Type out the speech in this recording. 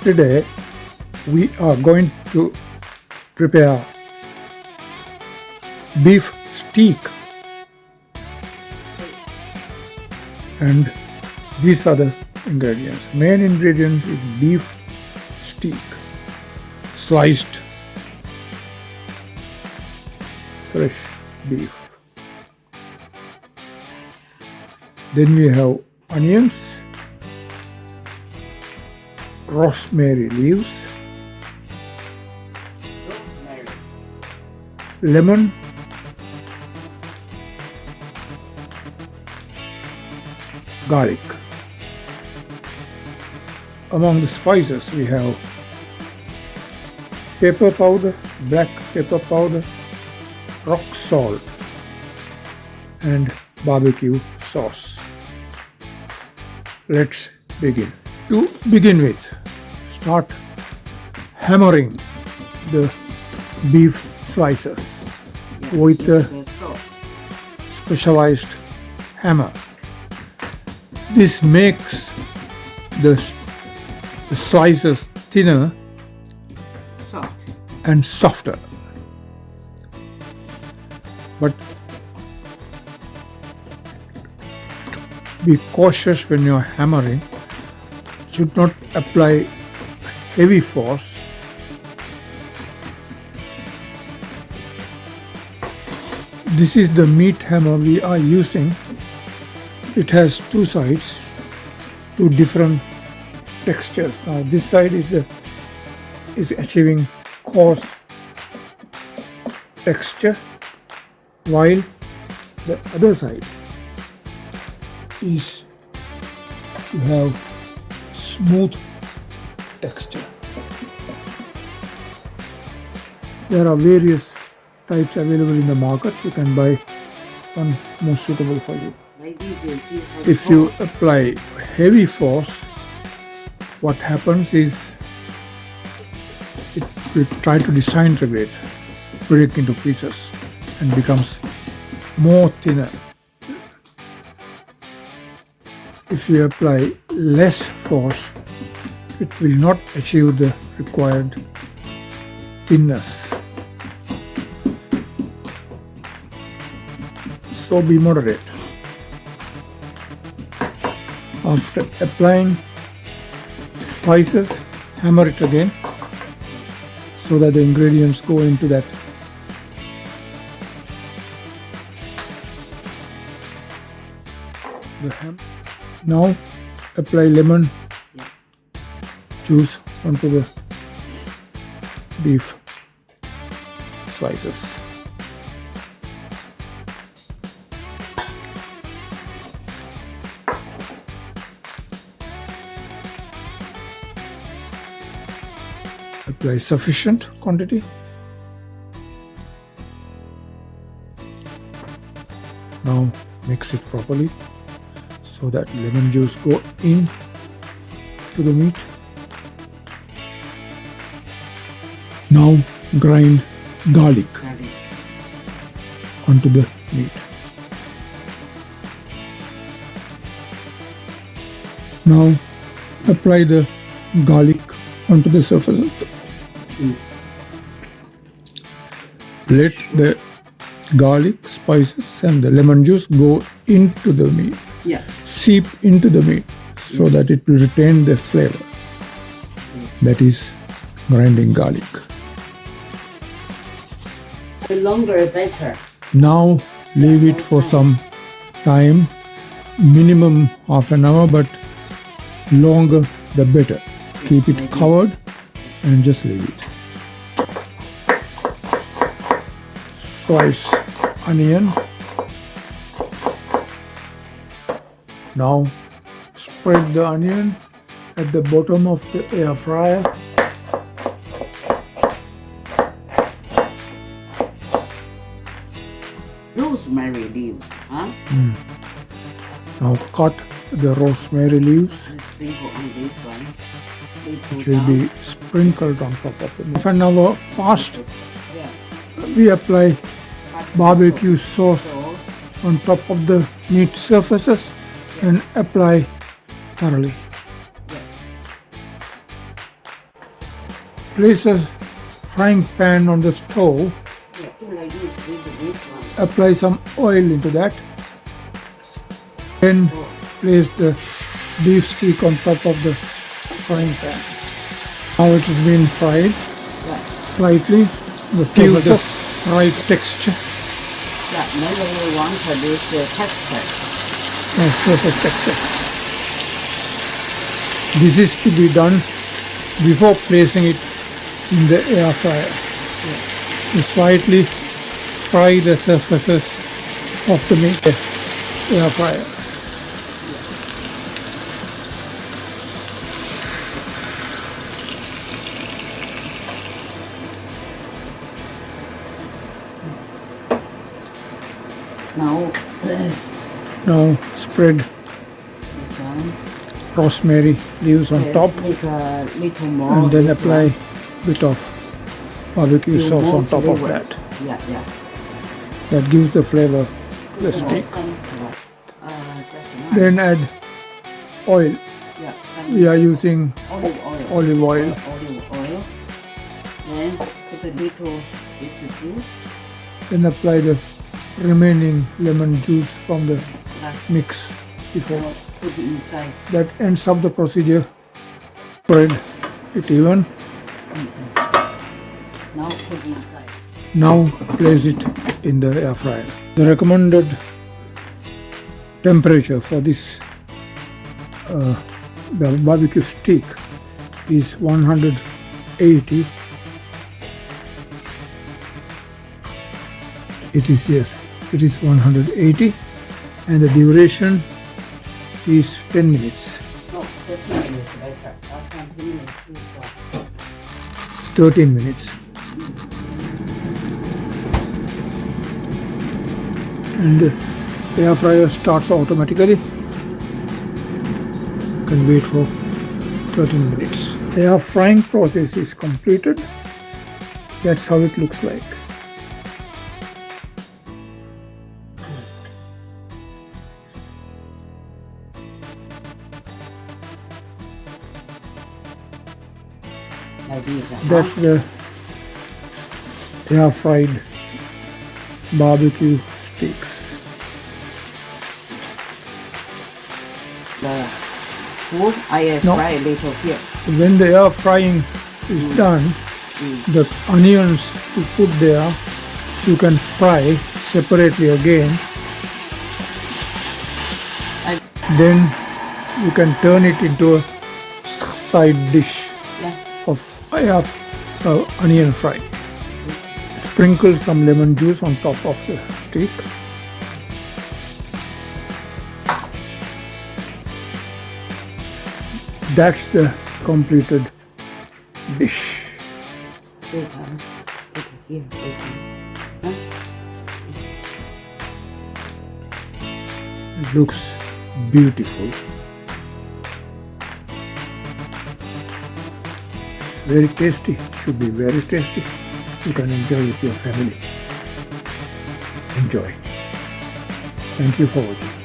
Today we are going to prepare beef steak, and these are the ingredients. Main ingredient is beef steak, sliced fresh beef. Then we have onions, rosemary leaves, lemon, garlic. Among the spices we have pepper powder, black pepper powder, rock salt, and barbecue sauce. Let's begin. To begin with, start hammering the beef slices with a specialized hammer. This makes the slices thinner and softer. But be cautious when you are hammering. Should not apply heavy force. This is the meat hammer we are using. It has two sides, two different textures. Now this side is achieving coarse texture, while the other side is to have smooth texture. There are various types available in the market. You can buy one most suitable for you. If you apply heavy force, what happens is it will try to disintegrate, break into pieces, and becomes more thinner. If you apply less force, it will not achieve the required thinness. So be moderate. After applying spices, hammer it again so that the ingredients go into that. Now apply lemon juice onto the beef slices. Apply sufficient quantity. Now mix it properly so that lemon juice go in to the meat. Now grind garlic onto the meat. Now apply the garlic onto the surface. Let the garlic, spices and the lemon juice go into the meat. Seep into the meat so that it will retain the flavor. That is grinding garlic. The longer the better. Now leave it for some time, minimum half an hour, but longer the better. Keep it covered and just leave it. Slice onion. Now spread the onion at the bottom of the air fryer. Rosemary leaves, huh? Now cut the rosemary leaves. Sprinkle on this one. It will be sprinkled on top of it. Half an hour passed, we apply barbecue sauce on top of the meat surfaces and apply thoroughly. place a frying pan on the stove. Yeah, do like this one. Apply some oil into that. Then place the beef steak on top of the frying pan. Now it has been fried Yeah. slightly. Give the right texture. Yeah, maybe you want this texture. Perfect texture. This is to be done before placing it in the air fryer. To slightly fry the surfaces of the meat air fryer. Now spread This one. rosemary leaves on top, Make a little more. and then this apply one. bit of barbecue Give sauce more on top of flavor. that. Yeah. That gives the flavor to the steak. Then add oil. Yeah, We are using olive oil. olive oil. Olive oil. Then put a little this juice. Then apply the remaining lemon juice from the Last. mix before. Now put it inside. That ends up the procedure. Spread it even. Now put it inside. Now place it in the air fryer. The recommended temperature for this the barbecue steak is 180. It is 180, and the duration is 10 minutes. No, 13 minutes better. Last time 10 minutes too short. 13 minutes. And the air fryer starts automatically. You can wait for 13 minutes. Air frying process is completed. That's how it looks like. Like this. That's the air fried barbecue steaks. The food I No. fry a little here. When the air frying is done, the onions you put there, you can fry separately again. I- Then you can turn it into a side dish Yeah. of onion fry. Sprinkle some lemon juice on top of the steak. That's the completed dish. Wait, put it here. Wait, huh? It looks beautiful. Very tasty. Should be very tasty. You can enjoy with your family. Enjoy. Thank you for watching.